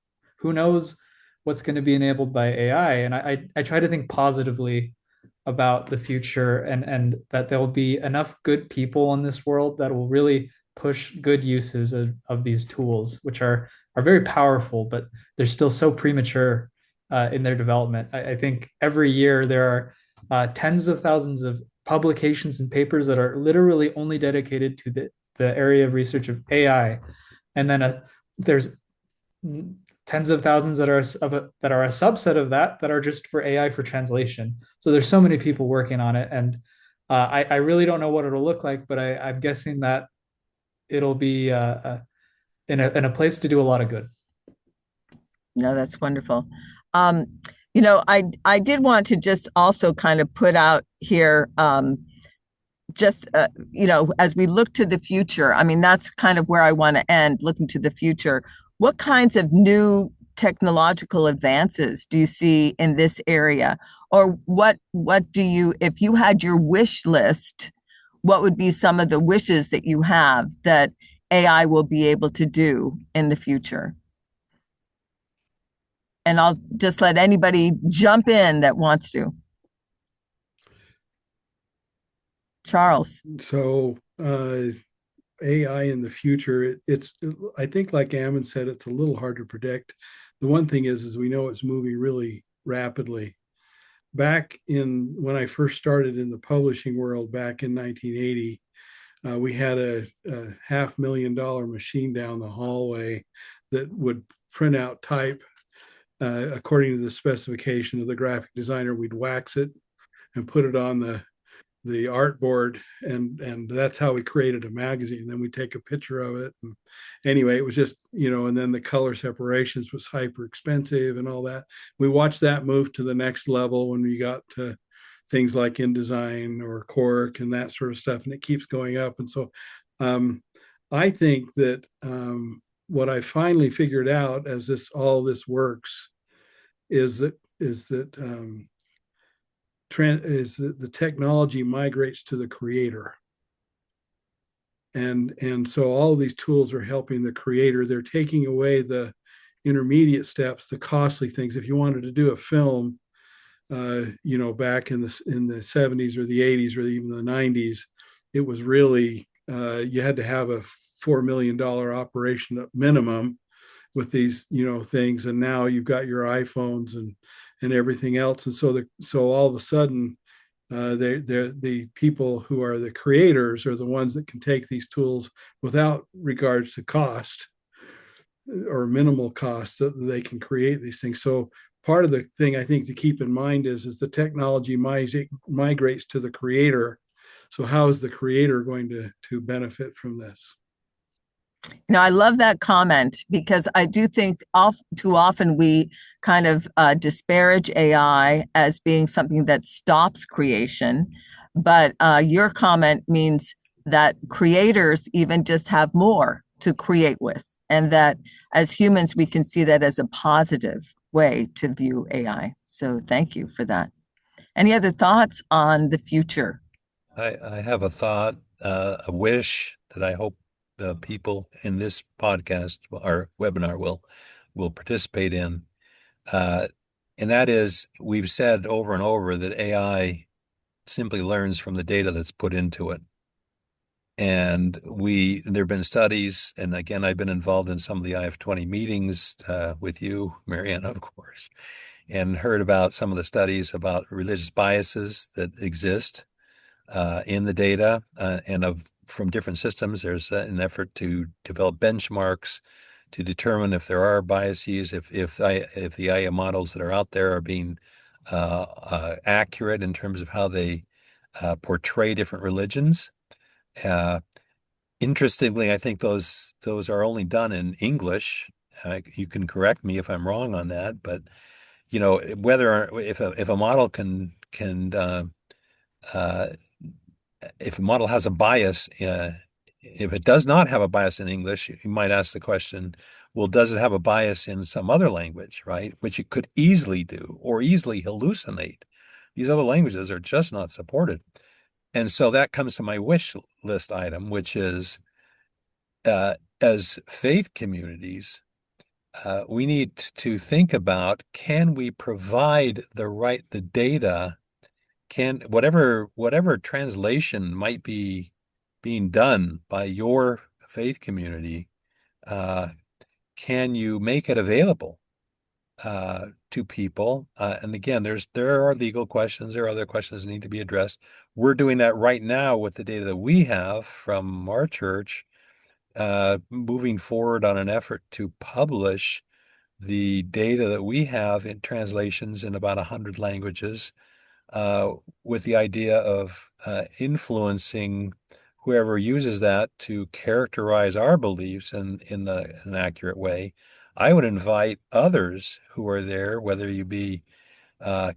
Who knows what's going to be enabled by AI? And I try to think positively about the future, and that there will be enough good people in this world that will really push good uses of these tools, which are very powerful, but they're still so premature in their development. I think every year there are tens of thousands of publications and papers that are literally only dedicated to the area of research of AI. And then there's tens of thousands that are that are a subset of that are just for AI for translation. So there's so many people working on it, and I really don't know what it'll look like, but I'm guessing that it'll be in a place to do a lot of good. No, that's wonderful. You know, I did want to just also kind of put out here, just you know, as we look to the future. I mean, that's kind of where I want to end, looking to the future. What kinds of new technological advances do you see in this area, or what do you, if you had your wish list, what would be some of the wishes that you have that AI will be able to do in the future? And I'll just let anybody jump in that wants to. Charles. So AI in the future, I think like Ammon said, it's a little hard to predict. The one thing is we know it's moving really rapidly. Back in when I first started in the publishing world back in 1980, we had a $500,000 machine down the hallway that would print out type according to the specification of the graphic designer. We'd wax it and put it on the artboard, and that's how we created a magazine. Then we take a picture of it, and anyway, it was just, you know, and then the color separations was hyper expensive and all that. We watched that move to the next level when we got to things like InDesign or Quark and that sort of stuff, and it keeps going up. And so I think that what I finally figured out as all this works is that the technology migrates to the creator. And so all of these tools are helping the creator. They're taking away the intermediate steps, the costly things. If you wanted to do a film, you know, back in the 70s or the 80s or even the 90s, it was really you had to have a $4 million operation at minimum with these, you know, things. And now you've got your iPhones and everything else. And so all of a sudden, the people who are the creators are the ones that can take these tools without regards to cost or minimal cost, so that they can create these things. So part of the thing I think to keep in mind is the technology migrates to the creator. So how is the creator going to benefit from this? Now, I love that comment, because I do think too often we kind of disparage AI as being something that stops creation. But your comment means that creators even just have more to create with, and that as humans, we can see that as a positive way to view AI. So thank you for that. Any other thoughts on the future? I have a thought, a wish that I hope the people in this podcast or webinar will participate in. And that is, we've said over and over that AI simply learns from the data that's put into it. And there have been studies, and again, I've been involved in some of the IF20 meetings with you, Marianna, of course, and heard about some of the studies about religious biases that exist in the data, and from different systems. There's an effort to develop benchmarks to determine if there are biases, if the IA models that are out there are being accurate in terms of how they portray different religions. Interestingly, I think those are only done in English. You can correct me if I'm wrong on that, but whether if a model can uh, if a model has a bias, if it does not have a bias in English, you might ask the question, well, does it have a bias in some other language, right? Which it could easily do or easily hallucinate. These other languages are just not supported. And so that comes to my wish list item, which is as faith communities, we need to think about, can we provide the data, can whatever translation might be being done by your faith community, can you make it available to people? And again, there are legal questions, there are other questions that need to be addressed. We're doing that right now with the data that we have from our church, moving forward on an effort to publish the data that we have in translations in about 100 languages, with the idea of influencing whoever uses that to characterize our beliefs in an accurate way. I would invite others who are there, whether you be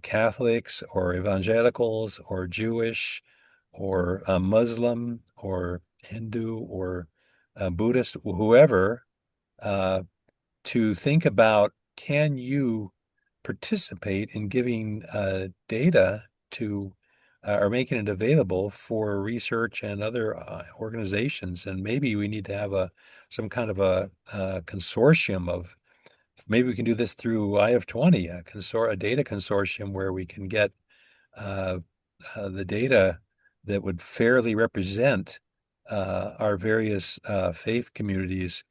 Catholics or evangelicals or Jewish or Muslim or Hindu or Buddhist, whoever, uh, to think about, can you participate in giving data to or making it available for research and other organizations? And maybe we need to have some kind of a consortium of, maybe we can do this through IF20, a data consortium where we can get uh, the data that would fairly represent our various faith communities,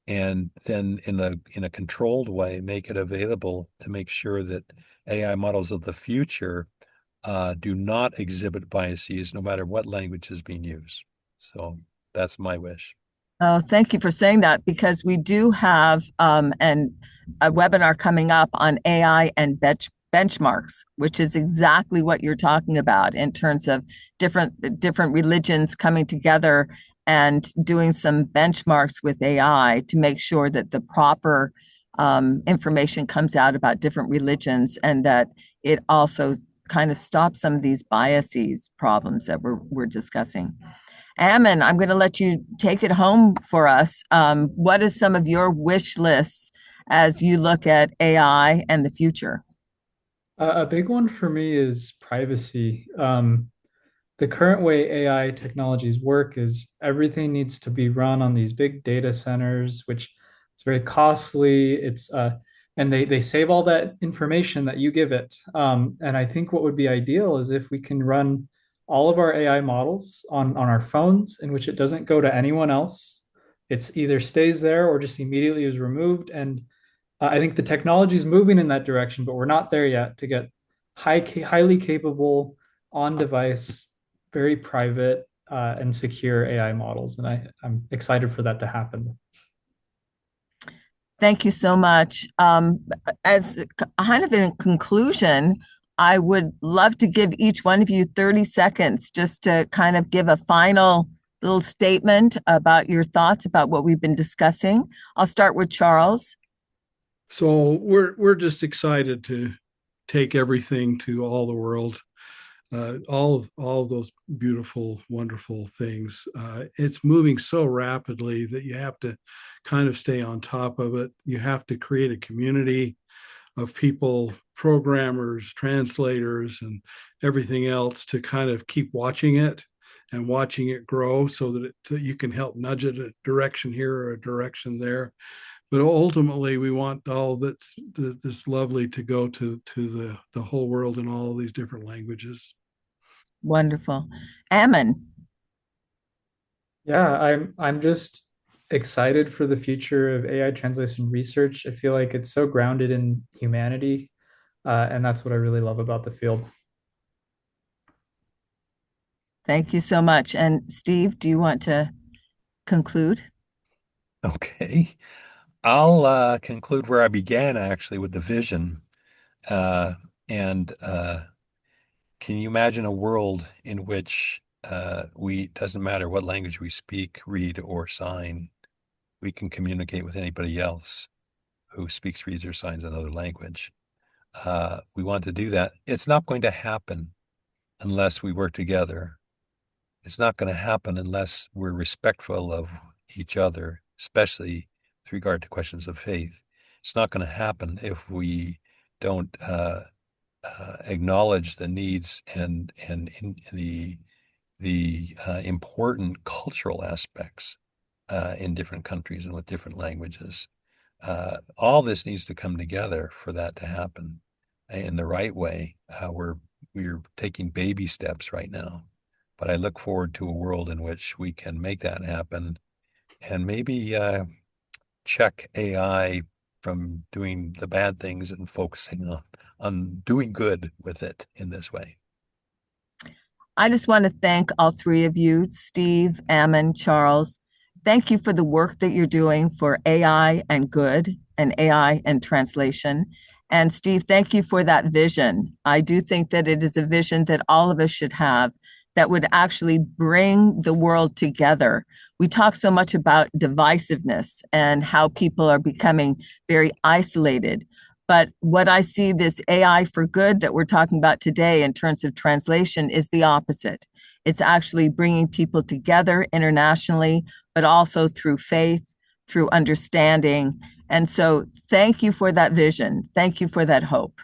and then in a controlled way make it available to make sure that AI models of the future do not exhibit biases, no matter what language is being used. So that's my wish. Oh, thank you for saying that, because we do have a webinar coming up on AI and benchmarks, which is exactly what you're talking about in terms of different religions coming together and doing some benchmarks with AI to make sure that the proper information comes out about different religions, and that it also kind of stops some of these biases problems that we're discussing. Ammon, I'm going to let you take it home for us. What is some of your wish lists as you look at AI and the future? A big one for me is privacy. The current way AI technologies work is everything needs to be run on these big data centers, which is very costly. It's and they save all that information that you give it. And I think what would be ideal is if we can run all of our AI models on our phones, in which it doesn't go to anyone else. It's either stays there or just immediately is removed. And I think the technology is moving in that direction, but we're not there yet to get highly capable on device, very private and secure AI models. And I'm excited for that to happen. Thank you so much. As kind of in conclusion, I would love to give each one of you 30 seconds just to kind of give a final little statement about your thoughts about what we've been discussing. I'll start with Charles. So we're just excited to take everything to all the world, all of those beautiful, wonderful things. It's moving so rapidly that you have to kind of stay on top of it. You have to create a community of people, programmers, translators, and everything else to kind of keep watching it and watching it grow, so that you can help nudge it a direction here or a direction there. But ultimately, we want all this lovely to go to the whole world in all of these different languages. Wonderful. Ammon. Yeah, I'm just excited for the future of AI translation research. I feel like it's so grounded in humanity, and that's what I really love about the field. Thank you so much. And Steve, do you want to conclude? Okay. I'll conclude where I began, actually, with the vision. And can you imagine a world in which doesn't matter what language we speak, read, or sign, we can communicate with anybody else who speaks, reads, or signs another language. We want to do that. It's not going to happen unless we work together. It's not going to happen unless we're respectful of each other, especially with regard to questions of faith. It's not going to happen if we don't acknowledge the needs and the important cultural aspects in different countries and with different languages. All this needs to come together for that to happen in the right way. We're taking baby steps right now, but I look forward to a world in which we can make that happen and maybe check AI from doing the bad things and focusing on doing good with it in this way. I just want to thank all three of you, Steve, Ammon, Charles. Thank you for the work that you're doing for AI and good and AI and translation. And Steve, thank you for that vision. I do think that it is a vision that all of us should have that would actually bring the world together. We talk so much about divisiveness and how people are becoming very isolated. But what I see this AI for good that we're talking about today in terms of translation is the opposite. It's actually bringing people together internationally, but also through faith, through understanding. And so thank you for that vision. Thank you for that hope.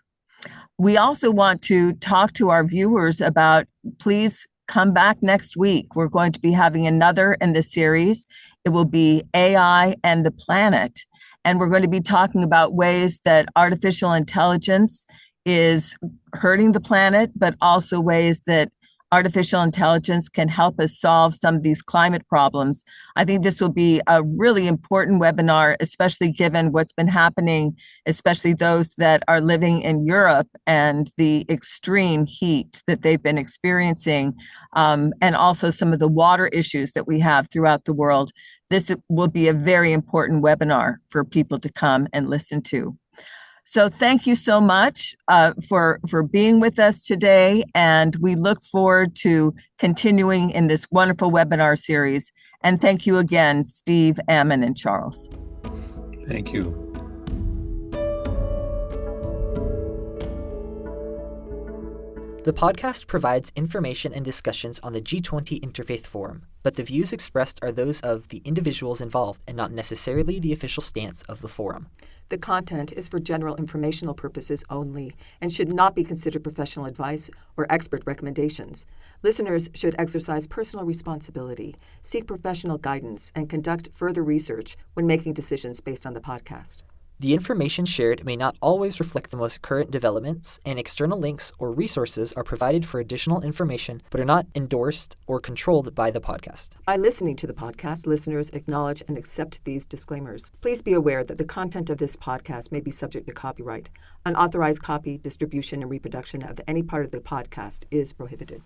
We also want to talk to our viewers about, please come back next week. We're going to be having another in this series. It will be AI and the planet. And we're going to be talking about ways that artificial intelligence is hurting the planet, but also ways that artificial intelligence can help us solve some of these climate problems. I think this will be a really important webinar, especially given what's been happening, especially those that are living in Europe and the extreme heat that they've been experiencing, and also some of the water issues that we have throughout the world. This will be a very important webinar for people to come and listen to. So thank you so much for being with us today, and we look forward to continuing in this wonderful webinar series. And thank you again, Steve, Ammon, and Charles. Thank you. The podcast provides information and discussions on the G20 Interfaith Forum, but the views expressed are those of the individuals involved and not necessarily the official stance of the forum. The content is for general informational purposes only and should not be considered professional advice or expert recommendations. Listeners should exercise personal responsibility, seek professional guidance, and conduct further research when making decisions based on the podcast. The information shared may not always reflect the most current developments, and external links or resources are provided for additional information but are not endorsed or controlled by the podcast. By listening to the podcast, listeners acknowledge and accept these disclaimers. Please be aware that the content of this podcast may be subject to copyright. Unauthorized copy, distribution, and reproduction of any part of the podcast is prohibited.